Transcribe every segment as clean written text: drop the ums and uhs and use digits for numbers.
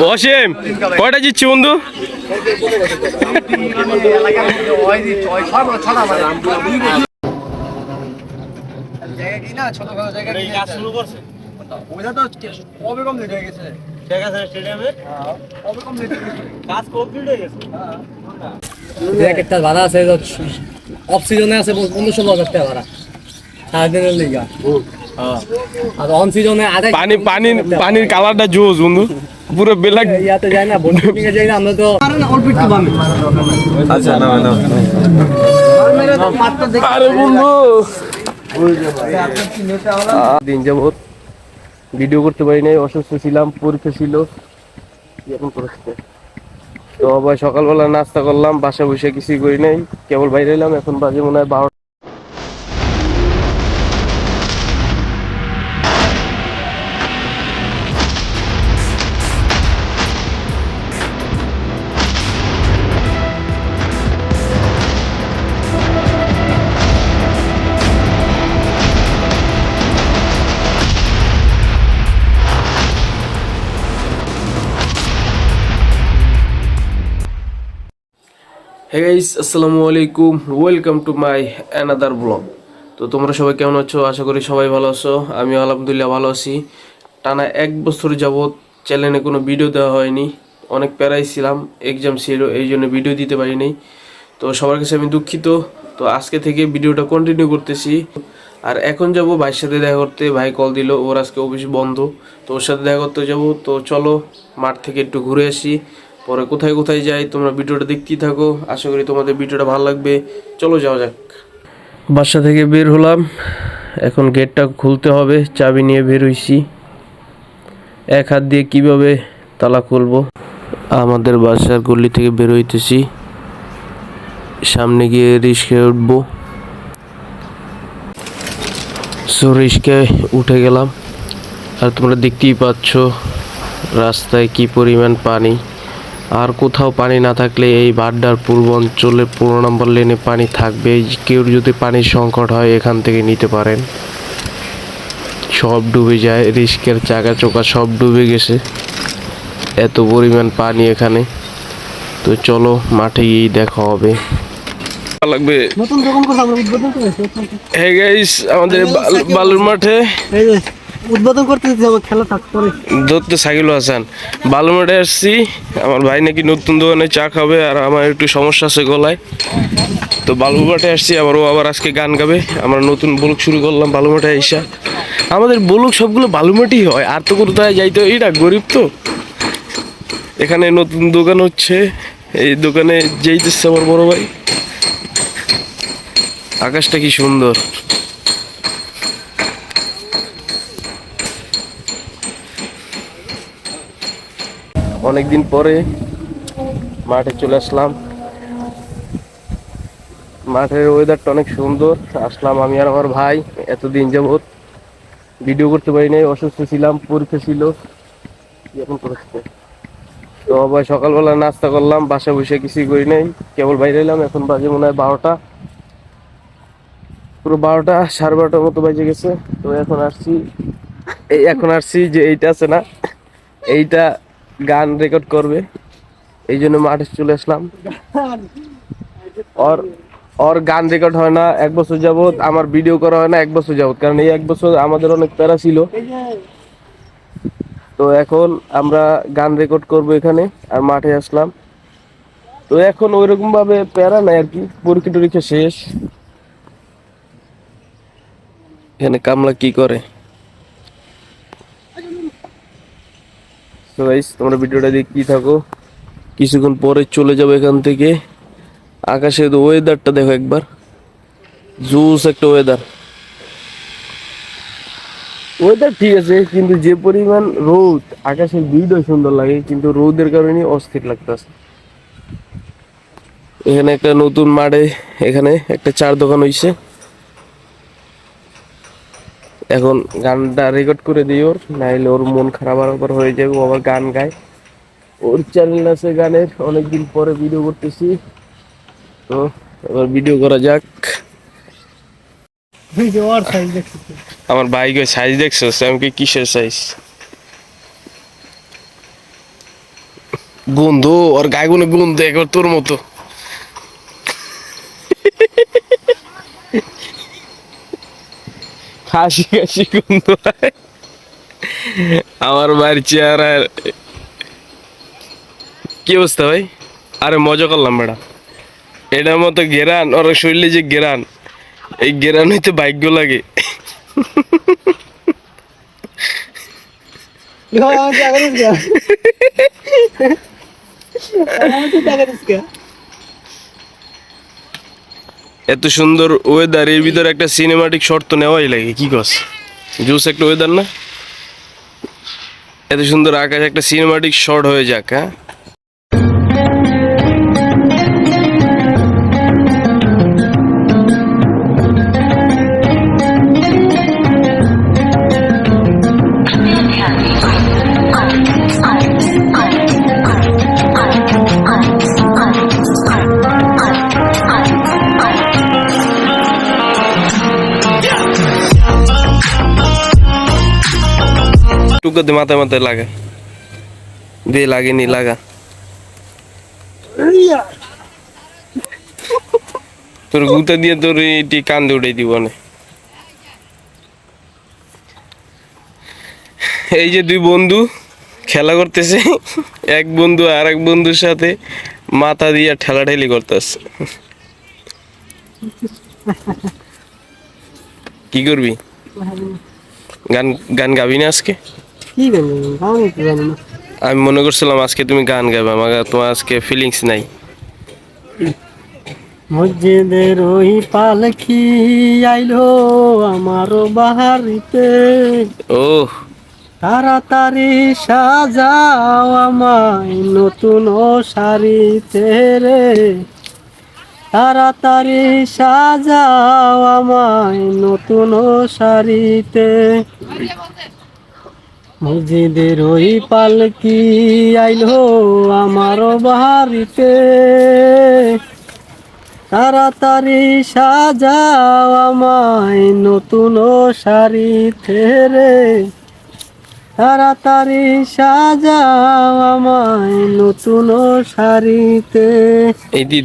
অসীম কয়টা জিতছি বন্ধু? একটা ভাড়া আছে অফ সিজনে আছে 1500 টাকা ভাড়া সারাদিনের লিগা। আর অন সিজনে পানির কালারটা জোস বন্ধু, পুরো বেলাক ইয়াতে যায় না, বন্ধু নিয়ে যাই না আমরা তো অল্প একটু বামি। আচ্ছা না আরে বন্ধু দিন যাবত ভিডিও করতে পারি নাই, অসুস্থ ছিলাম, পরীক্ষা ছিল। এখন তো আবার সকালবেলা নাস্তা করলাম, বাসা বসে কিছুই করি নাই, কেবল বাইরে এলাম। এখন বাজে মনে হয় 12। হে গাইস, আসসালামু আলাইকুম, welcome to my another blog. তো তোমরা সবাই কেমন আছো? আশা করি সবাই ভালো আছো। আমিও আলহামদুলিল্লাহ ভালো আছি। টানা 1 বছর যাবৎ চ্যানেলে কোনো ভিডিও দেওয়া হয়নি, অনেক প্যারাই ছিলাম, এক্সাম ছিল, এই জন্য ভিডিও দিতে পারিনি। তো সবার কাছে আমি দুঃখিত। তো আজকে থেকে ভিডিওটা কন্টিনিউ করতেছি। আর এখন যাব ভাইয়ের সাথে দেখা করতে। ভাই কল দিল, ওর আজকে অফিস বন্ধ, তো ওর সাথে দেখা করতে যাব। তো চলো মাঠ থেকে একটু ঘুরে আসি, পরে কোথায় কোথায় যাই তোমরা ভিডিওটা দেখতেই থাকো। আশা করি তোমাদের ভিডিওটা ভালো লাগবে। চলো যাওয়া যাক। বাসা থেকে বের হলাম, এখন গেটটা খুলতে হবে। চাবি নিয়ে বের হইছি, এক হাত দিয়ে কিভাবে তালা খুলবো। আমাদের বাসার গলি থেকে বের হইতেছি, সামনে গিয়ে রিস্কায় উঠবো। সো রিস্কায় উঠে গেলাম। আর তোমরা দেখতেই পাচ্ছ রাস্তায় কি পরিমাণ পানি। আর কোথাও পানি না থাকলে এই বাড্ডার পূর্ব অঞ্চলে 15 নম্বর লেনে পানি থাকবে। কেউ যদি পানির সংকট হয় এখান থেকে নিতে পারেন। সব ডুবে যায়, রিস্কের চাকা চোকা সব ডুবে গেছে, এত পরিমাণ পানি এখানে। তো চলো মাঠে গিয়ে দেখা হবে। লাগবে নতুন দোকান করে আমরা উদ্বোধন করেছি। হে গাইস, আমাদের বালুর মাঠে এই যে উদ্বোধন করতে যাবো, খেলা থাক করে ধরতে সাইকেল হাসান বালুর মাঠে আসছি। আমার ভাই নাকি নতুন দোকানে চা খাবে, আর আমার একটু সমস্যা আছে গলায়। তো বালুর মাঠে আসছি, আবার ও আবার আজকে গান গাবে। আমরা নতুন ব্লগ শুরু করলাম বালুর মাঠে আইসা। আমাদের ব্লগ সবগুলো বালুর মাঠেই হয়, আর তো কোথায় যাইতে হয়, এইটা গরিব তো। এখানে নতুন দোকান হচ্ছে, এই দোকানে যাইতেছে আমার বড় ভাই। আকাশটা কি সুন্দর। অনেকদিন পরে মাঠে চলে আসলাম। মাঠের ওয়েদারটা অনেক সুন্দর। আসলাম আমি আর আমার ভাই, এতদিন যাবৎ ভিডিও করতে পারি নাই, অসুস্থ ছিলাম, পরীক্ষা ছিল। এখন পড়াচ্ছে তো আবার সকালবেলা নাস্তা করলাম, বাসা বসে কিছুই করি নাই, কেবল বাইরে এলাম। এখন বাজে মনে হয় 12টা, পুরো 12টা 12:30 মতো বাজে গেছে। তো এখন আসছি যে এইটা আছে না, এইটা গান রেকর্ড করবে, এই জন্য মাঠে চলে আসলাম। ওর ওর গান রেকর্ড হয় না 1 বছর যাবত, আমার ভিডিও করা হয় না 1 বছর যাবত, কারণ এই 1 বছর আমাদের অনেক প্যারা ছিল। তো এখন আমরা গান রেকর্ড করব এখানে, আর মাঠে আসলাম। তো এখন ওইরকম ভাবে প্যারা নাই আর কি, পরীক্ষা টরীক্ষা শেষ। এখানে কামলা কি করে। তো গাইস, তোমরা ভিডিওটা দেখতেই থাকো, কিছুক্ষণ পরে চলে যাবো এখান থেকে। আকাশের ওয়েদারটা দেখো একবার, জোস একটা ওয়েদার। ওয়েদার ঠিক আছে, কিন্তু যে পরিমাণ রোদ, আকাশের ভিউটা সুন্দর লাগে, কিন্তু রোদের কারণে অস্থির লাগতেছে। এখানে একটা নতুন মাঠে এখানে একটা চার দোকান হইছে। এখন গানটা রেকর্ড করে দিই ওর, নাইলে ওর মন খারাপ আবার হয়ে যাবে, ও আবার গান গায়। ওর চ্যানেল আছে গানের, অনেকদিন পরে ভিডিও করতেছি। তো এবার ভিডিও করা যাক। আমার ভাই কই সাইজ দেখছো? আমি কি কিসের সাইজ? গন্ধ আর গায়ে গুনে গন্ধ একবার তোর মতো। হাসি হাসি গন্ধ হয়। আমার বাড়ির চেহারা কি অবস্থা ভাই? আরে মজা করলাম বেটা, এটার মতো গেরান ওর শরীরে যে গেরান, এই গেরান হইতে ভাগ্য লাগে। এত সুন্দর ওয়েদার এর ভিতরে একটা সিনেমাটিক শট তো নেওয়াই লাগে, কি কস? জোস একটা ওয়েদার না? এত সুন্দর আকাশ, একটা সিনেমাটিক শট হয়ে যাক। হ্যাঁ, টুকাতে মাথায় মাথায় লাগা দে, লাগেনি লাগা। তোর গুতা দিয়ে তোর এটি কান্দে উঠাই দিব না। এই যে দুই বন্ধু খেলা করতেছে, এক বন্ধু আর এক বন্ধুর সাথে মাথা দিয়ে ঠেলাঠেলি করতেছে। কি করবি? গান গান গাবি না আজকে? কি গান গাবো? জানি না। আমি মনে করছিলাম আজকে তুমি গান গাবে, আমার তোমার আজকে ফিলিংস নাই। মসজিদের ওই পালকি আইলো আমারও বাহারিতে, ও তাড়াতাড়ি সাজাও আমায় নতুন শাড়িতে রে, তাড়াতাড়ি সাজাও আমায় নতুন শাড়িতে। মসজিদের ওই পালকি আইলো আমারও বাহারিতে, তাড়াতাড়ি সাজাও আমায় নতুন শাড়িতে রে, তাড়াতাড়ি সাজাও আমায় নতুন শাড়িতে। এই দি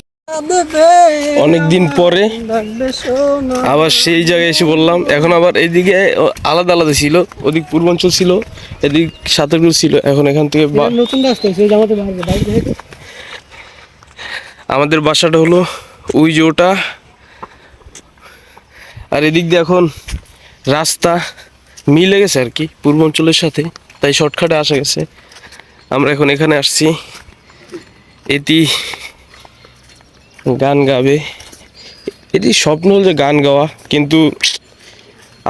অনেকদিন পরে আবার সেই জায়গায় এসে বললাম। এখন আবার এইদিকে আলাদা আলাদা ছিল, ওদিক পূর্বাঞ্চল ছিল, এদিক সাঁতারগুল ছিল। এখন এখান থেকে নতুন রাস্তা আমাদের বাসাটা হলো ওই যে ওটা, আর এদিক দিয়ে এখন রাস্তা মিলে গেছে আর কি পূর্বাঞ্চলের সাথে, তাই শর্টকাটে আসা গেছে। আমরা এখন এখানে আসছি, এটি গান গাবে। এটি স্বপ্ন হল যে গান গাওয়া, কিন্তু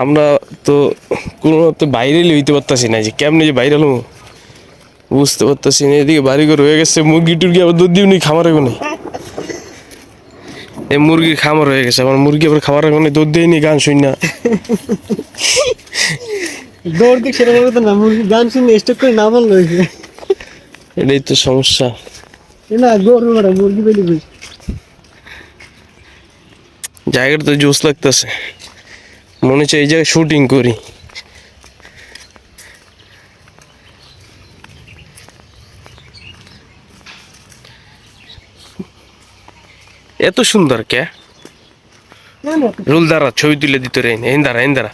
আমরা তো কোনো মতো বাইরে লইতে পারতাছি না, যে কেমনি যে বাইরে হলো বুঝতে পারতাছি না। এদিকে বাড়ি ঘর হয়ে গেছে, মুরগি টুরগি আবার দুধ দিওনি খামার এখানে, এই মুরগির খামার হয়ে গেছে। আমার মুরগি আবার খামার এখানে দুধ দেয়নি, গান শুনি না। দৌড় দিক সেরকম হতো না, মুরগি গান শুনে স্টক করে না বললো এটাই তো সমস্যা। না গরু মারা মুরগি বেলি বুঝ। জায়গাটা তো জোস লাগতেছে, মনে হচ্ছে এই জায়গায় শুটিং করি। এত সুন্দর কে রুল দ্বারা ছবি তুলে দিতে রে, এন দ্বারা এন দ্বারা।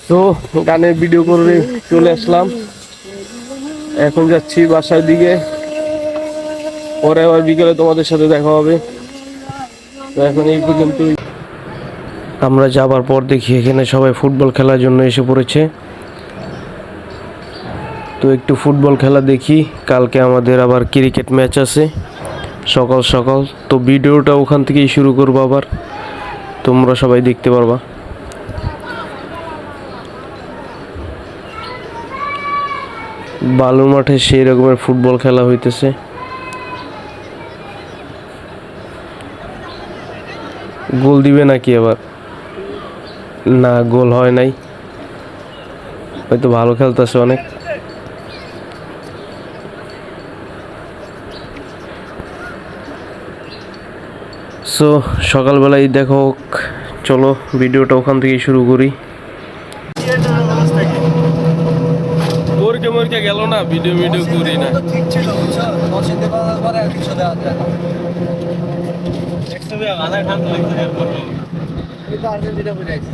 তো গানের ভিডিও করে চলে আসলাম, এখন যাচ্ছি বাসার দিকে। পরে আবার বিকেলে তোমাদের সাথে দেখা হবে। তো এখন এই পর্যন্তই। আমরা যাবার পর দেখি এখানে সবাই ফুটবল খেলার জন্য এসে পড়েছে। তো একটু ফুটবল খেলা দেখি, কালকে আমাদের আবার ক্রিকেট ম্যাচ আছে সকাল সকাল। তো ভিডিওটা ওখান থেকেই শুরু করবো, আবার তোমরা সবাই দেখতে পারবা। বালুর মাঠে সেই রকমের ফুটবল খেলা হইতেছে। গোল দিবে নাকি আবার? না, গোল হয় নাই, হয়তো ভালো খেলতেছে অনেক। সো সকালবেলায় দেখো, চলো ভিডিওটা ওখান থেকেই শুরু করি। মোরকে গেল না, ভিডিও করি না। ঠিক ছিল পরে আর কিছু দেওয়া যায় না। কিন্তু আর্জেন্টিনা বুঝাইছে।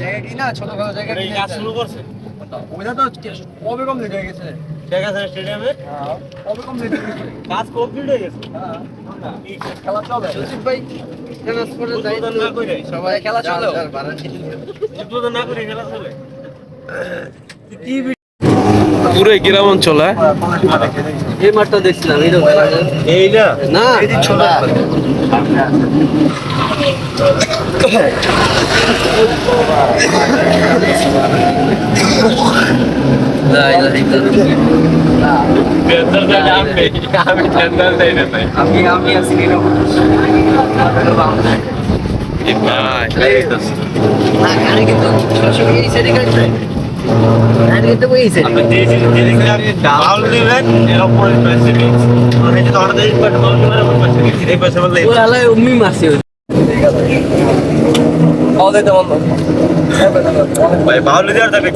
জায়গা কি না ছোটখাটো জায়গা শুরু করছে ওইটা তো কবে কমপ্লিট হয়ে গেছে স্টেডিয়ামে কবে কমপ্লিট হয়ে গেছে কাজ কমপ্লিট হয়ে গেছে খেলা চলে সুজিত ভাই সবাই খেলা চলে না করে খেলা চলে কি পুরো গ্রাম অঞ্চল। এই মাঠটা দেখছিলাম এই না এই ছোট আমি আছি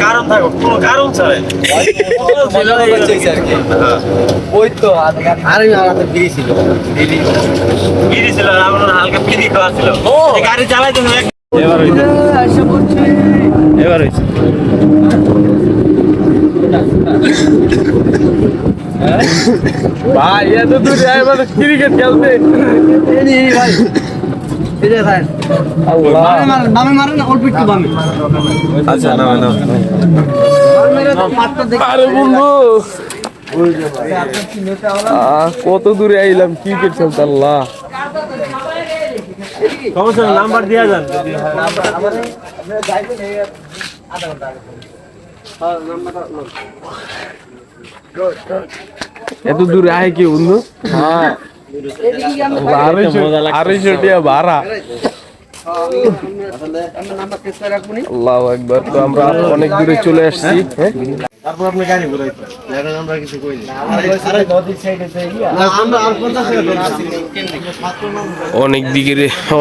কারণ থাকো কোনো কারণ ছাড়াই ওই তো আরে গিয়েছিল আমার হালকা ফিরি খাওয়া ছিল গাড়ি চালাইতে এবার হয়েছে ভাই এত দূরে এবার ক্রিকেট খেলতে ভাই বামে মারে না অল্প একটু বামে আচ্ছা না আরে বন্ধু কত দূরে আইলাম ক্রিকেট খেলতে। আল্লাহ নাম্বার দিয়া যান এত দূরে আয় কি বন্ধু? হ্যাঁ 250 টাকা ভাড়া। আল্লাহু আকবার। তো আমরা অনেক দূরে চলে আসছি। তারপর আপনি গাড়ি ঘুরাইতে এখন আমরা কিছু কইনি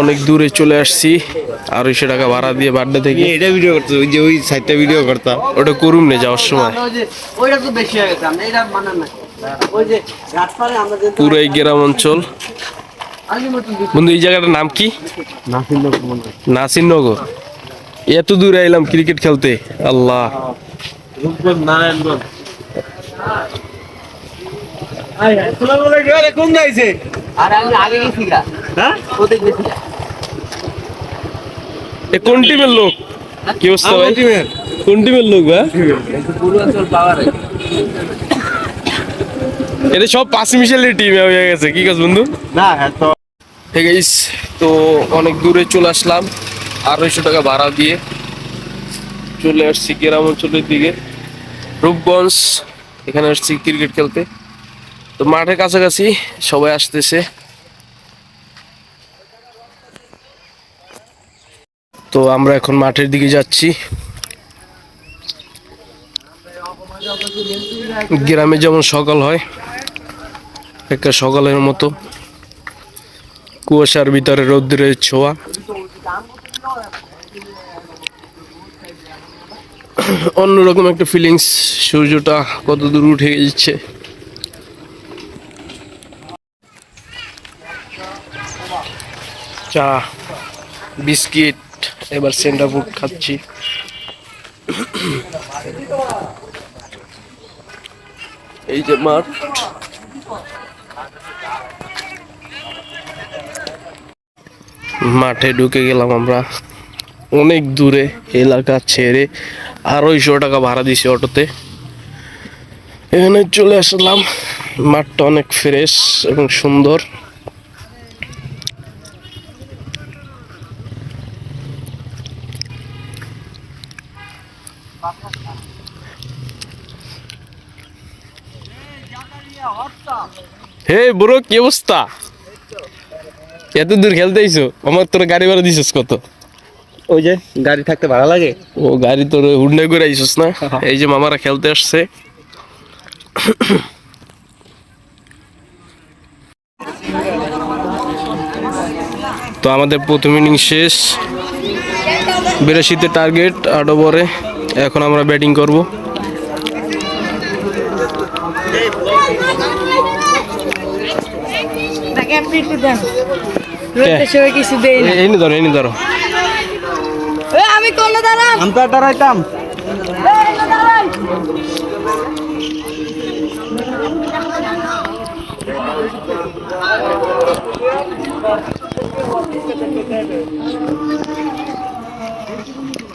অনেক দূরে চলে আসছি। 250 টাকা ভাড়া দিয়ে বাড্ডা থেকে এটা ভিডিও করতে ওই যে ওই সাইডটা ভিডিও করতাম ওটা করুম না যাওয়ার সময়। ওইটা তো বেশি হয়ে গেছে আমরা এটা মানান না ওই যে ঘাটপাড়ে আমরা যে পুরো এই গ্রাম অঞ্চল। বন্ধু এই জায়গাটার নাম কি? নাসিরনগর। এত দূরে আইলাম ক্রিকেট খেলতে। আল্লাহ নারায়ণগঞ্জ কোন যাইছে আর আমি আগে গেছি হ্যাঁ ওতে গেছি এ কোন টিমের লোক? কি অবস্থা ভাই? কোন টিমের লোক ভাই? পূর্বাঞ্চল পাওয়ার এটা সব পাঁচি মিশালের টিম হয়ে গেছে। কি কাজ বন্ধু? না হ্যাঁ তো ঠিক আছে। তো অনেক দূরে চলে আসলাম, 250 টাকা ভাড়া দিয়ে চলে আসছি গ্রাম অঞ্চলের দিকে, রূপগঞ্জ। এখানে আসছি ক্রিকেট খেলতে। তো মাঠের কাছাকাছি সবাই আসতেছে। তো আমরা এখন মাঠের দিকে যাচ্ছি। গ্রামে যেমন সকাল হয়, একটা সকালের মতো কুয়াশার ভিতরে রৌদ্রের ছোঁয়া। অন্যরকম একটা ফিলিংস। সূর্যটা কত দূর উঠে যাচ্ছে। চা, বিস্কিট, এবার সেন্টার ফুড খাচ্ছি। এই যে মাঠ। মাঠে ঢুকে গেলাম আমরা অনেক দূরে এলাকা ছেড়ে। 250 টাকা ভাড়া দিছি অটোতে। এখানে চলে আসলাম। মাঠটা অনেক ফ্রেশ এবং সুন্দর। হে ব্রো, কি অবস্থা? এত দূর খেলতে আইছো? আমার তোর গাড়ি ভাড়া দিছিস কত? ওই যে গাড়ি থাকতে ভাড়া লাগে। ও গাড়ি তোর হুন্ডাই করে আইছিস না? এই যে মামারা খেলতে আসছে। তো আমাদের প্রথম ইনিংস শেষ, 82 টার্গেট 8 ওভারে। এখন আমরা ব্যাটিং করব। তাকে আপনি একটু দেন, রোহিতের সবাই কিছু দেই না। এই নি ধরো, এই নি ধরো। আমি কোন দাঁড়াম, আমি তো দাঁড়াইতাম।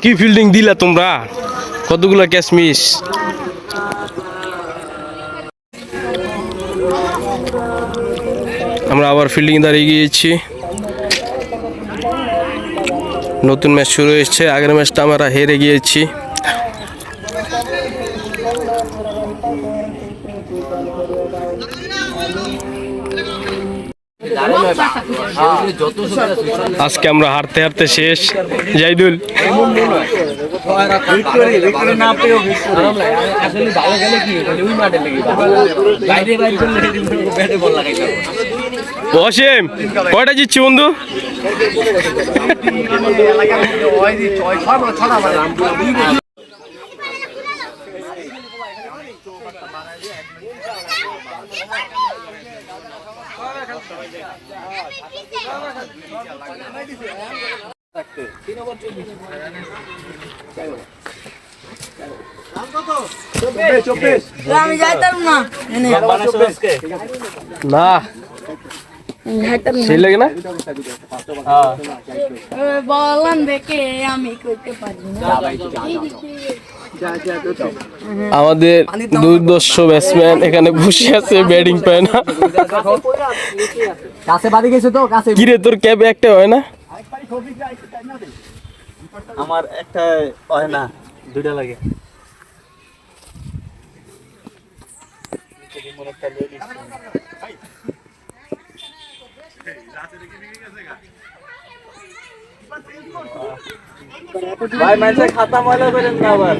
কি ফিল্ডিং দিলা তোমরা, কতগুলো ক্যাচ মিস। আমরা আবার ফিল্ডিং দাঁড়িয়ে গিয়েছি। নতুন ম্যাচ শুরু হয়েছে, আগের ম্যাচটা আমরা হেরে গিয়েছি। আজকে আমরা হারতে হারতে শেষ। জাইদুল না পেয়েও অসীম কয়টা জিতছি বন্ধু? আমি যাইতাম না, না যাইতাম না। সেই লাগে না। বললাম দেখে আমি করতে পারি না। আমাদের দুর্দর্শ ব্যাটসম্যান এখানে বসে আছে, ব্যাটিং পায় না। কাছে বাড়ি গেছে তো কাছে। কিরে তোর ক্যাবে একটা হয় না? আমার একটা হয় না, দুইটা লাগে। ভাই মানুষের খাতা ময়লা করেন না আবার।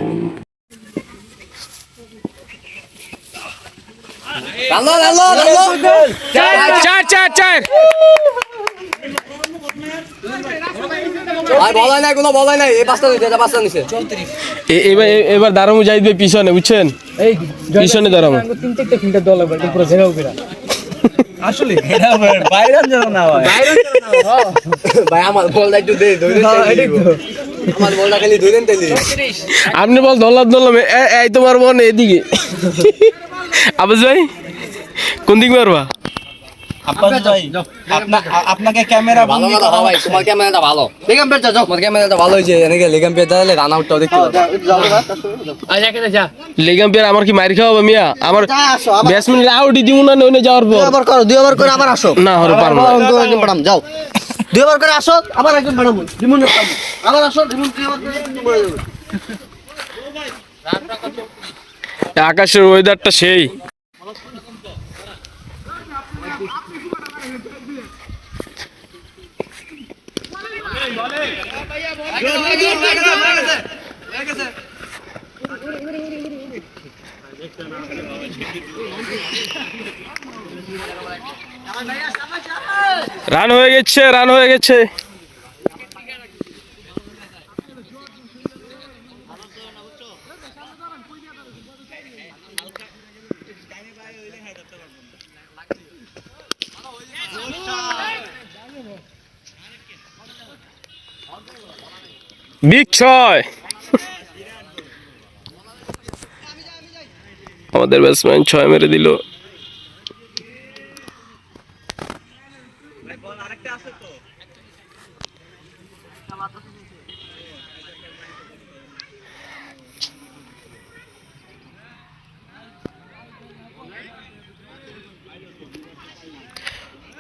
চার চার চার। এবার দাঁড়ামু যাইবে পিছনে, বুঝছেন? পিছনে দাঁড়ামু। আসলে বাইরে যাও না ভাই। ভাই আমার বলটা একটু দে, ধরে আমার বলটা খালি ধরেন তেলি। আপনি বল ধরলাম ধরলাম, এই তোমার মন এদিকে। আবাস ভাই কোন দিক মারবা? আপনাকে ক্যামেরা ভালো কথা ভাই, তোমার ক্যামেরাটা ভালো। লেগাম পেটা যাও, তোমার ক্যামেরাটা ভালো হইছে। এনেকে লেগাম পেটা দিলে রান আউটটাও দেখতে পাবো। লেগ আম্পায়ার আমার কি মার খাওয়াবে মিয়া? আমার ব্যাটসম্যান আউটই দিব না নইলে যাওয়ার পর। দুই ওভার করো, 2 ওভার করে আবার আসো। না হরে পারবো না। একদম পাঠাম যাও। 2 ওভার করে আসো, আবার একদম পাঠাম। রিমুন আবার আসো, রিমুন 2 ওভার করে আকাশের ওয়েদারটা সেই। রান হয়ে গেছে, রান হয়ে গেছে। বিগ ছয়। আমাদের ব্যাটসম্যান 6 মেরে দিল।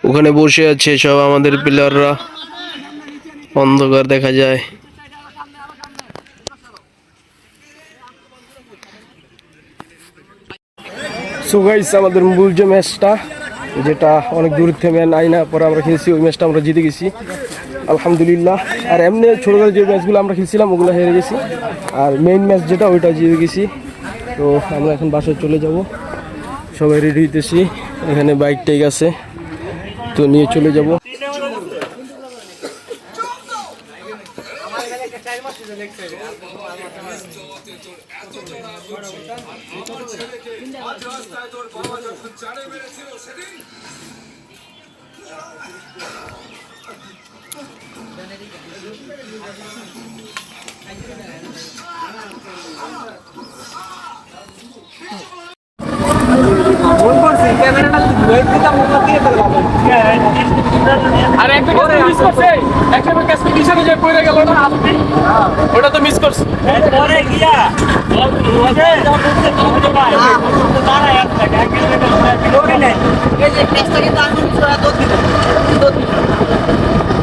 ওখানে বসে আছে সব আমাদের প্লেয়াররা, অন্ধকার দেখা যায়। সো গাইস আমাদের মূল যে ম্যাচটা, যেটা অনেক দূর থেকে নাই না পরে আমরা খেলছি, ওই ম্যাচটা আমরা জিতে গেছি আলহামদুলিল্লাহ। আর এমনি ছোটখাটো যে ম্যাচগুলো আমরা খেলছিলাম ওগুলো হেরে গেছি, আর মেইন ম্যাচ যেটা ওইটা জিতে গেছি। তো আমরা এখন বাসায় চলে যাব, সবাই রেডি হইতেছি, এখানে বাইক টাইক আছে তো নিয়ে চলে যাব। আর একটা ক্যাচ মিস করছে, একটা ক্যাচ পিছনে যে পড়ে গেল না আপনি, ওটা তো মিস করছে। পরে গিয়া তারা এক টাকা দৌড়ি নেই। এই যে টেস্টটা কিন্তু আমি তো দিতে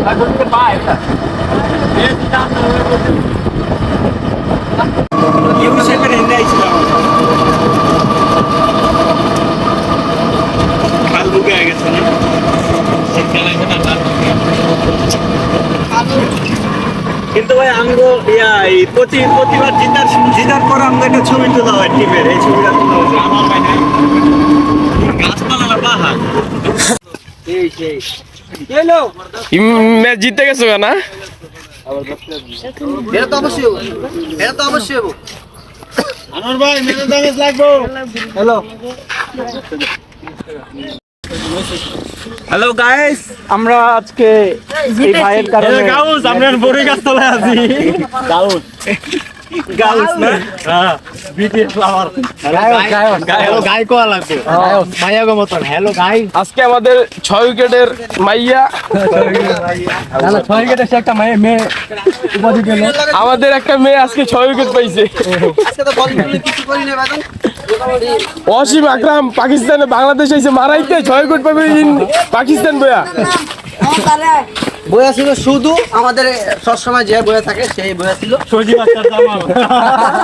আর বলতে পায় এটা এই দাম ইউ সেকেন্ড এন্ড আইছিল কাল বুকে আগে গেছে না কিন্তু ভাই আমগো এই প্রতিবার জিতার পর আমাদের একটা ছবি তোলা হয় টিমের, এই ছবিটা তোলা হয়েছে আমার ভাই নাই গাছপালা না পাহাড় এই সেই হ্যালো ম্যাচ জিতে গেছো না? এটা তো অবশ্যই হবো, এটা তো অবশ্যই হবো। আনোয়ার ভাই মেনে দামেজ লাগবো। হ্যালো হ্যালো গাইস, আমরা আজকে এই ভাইয়ের কারণে গাউস আমরা বড় গাছ তলায় আছি। গাউস না হ্যাঁ বিটিএস ফ্লাওয়ার হ্যালো গাই কোয়া লাগবে মাইয়া গো মতন। হ্যালো গাই, আজকে আমাদের 6 উইকেটের মাইয়া, তাহলে 6 উইকেটে সে একটা মেয়ে উপাধি পেল। আমাদের একটা মেয়ে আজকে 6 উইকেট পাইছে। আজকে তো বলিং কিছু করি না বাদন, ওয়াসিম আকরাম পাকিস্তানে বাংলাদেশ এসে মারাইতে 6 উইকেট পাবে পাকিস্তান বয়া। বয়া ছিল শুধু আমাদের সবসময় যে বয়া থাকে সেই বয়া ছিল সজীব আক্তার জামাল।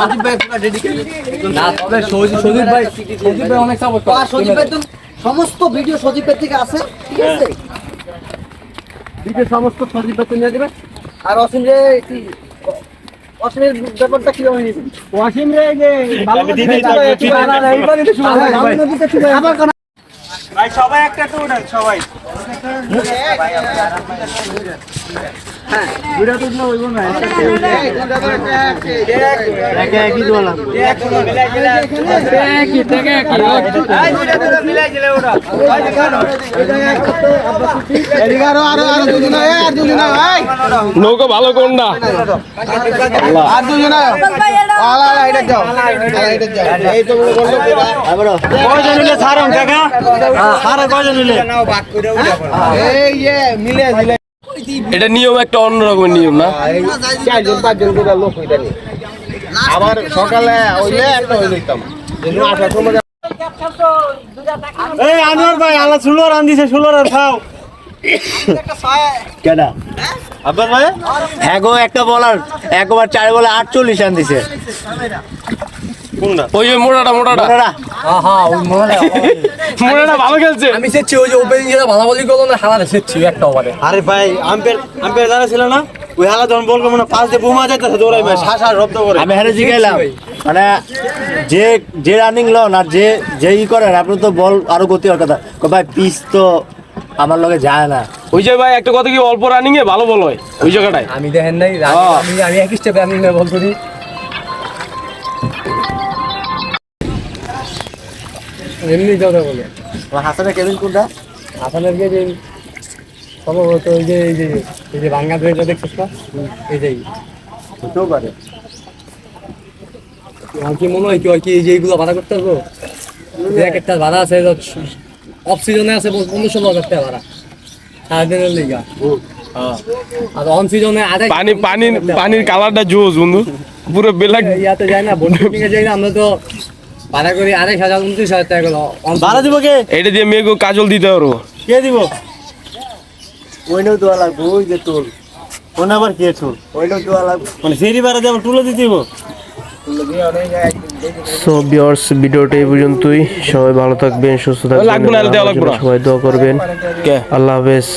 সজীব ভাই পুরো ডেডিকেটেড। না তবে সজীব ভাই অনেক সাপোর্ট করে। আর সজীব ভাই তো সমস্ত ভিডিও সজীব ভাই থেকে আছে, ঠিক আছে? ভিডিও সমস্ত সজীব ভাই নিয়ে দিবে। আর অসীম রে কি অসীমের ব্যাপারটা কি হবে নিবে? ওয়াসিম রে যে ভালো ভাই সবাই একটা তো উঠান সবাই। দুইটা তো না হইব না, একই দোয়া লাগবে। নৌকা ভালো কোন না কয়জন নিলে ছাড়ুন কাকা, সারা কয়জন নিলে এটা নিয়ম একটা অন্যরকমের নিয়ম না? আবার সকালে হইলে একটা হয়ে যেতাম। এই আনোয়ার ভাই আলা ষোলো রান দিছে, 16 রান খাও কেডা আব্বার ভাই। হ্যাঁ গো একটা বলার একবার 4 বলে 48 রান দিছে। কোনটা? ওই মোটাটা মোটাটা ভালো খেলছে। আমি সেচ্ছি ওই যে ওপেনিং যেটা ভালো বলি করলো না হারা সেচ্ছি একটা ওভারে। আরে ভাই আম্পায়ার যারা ছিল না ওই হালা যখন বল করবো না পাঁচ দিয়ে বোমা যাইতেছে দৌড়াই ভাই শ্বাস রব্দ করে। আমি হেরে জিগাইলাম মানে যে রানিং লন আর যে ই করেন আপনি তো বল আরো গতি হওয়ার কথা ভাই, পিচ তো আমার লগে যায় না। ওই যে ভাই একটা কথা কি অল্প রানিং এ ভালো বল হয় ওই জায়গাটায়। আমি দেখেন নাই আমি এক স্টেপে আমি বল করি। এমনি কথা বলে হাসানের কেবিন কোনটা? আপনার কে যে সম্ভবত ওই যে এই যে বাংলা ড্রেসটা দেখছিস না, এই যে হতেও পারে। আমার কি মনে হয় কি এই যে এইগুলো ভাড়া করতে পারবো? এক একটা ভাড়া আছে অফ সিজনে আছে 15-16 টাকা ভাড়া সারাদিনের লিগা। আর অন সিজনে পানির কালারটা জোস বন্ধু, পুরো বেলাক ইয়াতে যায় না, বোটিং এ যাই না আমরা তো ভাড়া করি 2,500 29,000 টাকা গেল। ভাড়া দিব কে? এটা দিয়ে মেয়েকে কাজল দিতে পারবো। কে দিব? ওইটাও দেওয়া লাগবে, ওই যে টুল ওনা আবার কে টুল ওইটাও দেওয়া লাগবে, মানে ফেরি ভাড়া দিয়ে আবার টুলও দিতে দিব। সো ভিউয়ার্স, ভিডিওটা এই পর্যন্তই। সবাই ভালো থাকবেন, সুস্থ থাকবেন, লাগবে না, দেওয়া লাগবে না। সবাই দোয়া করবেন। আল্লাহ হাফেজ।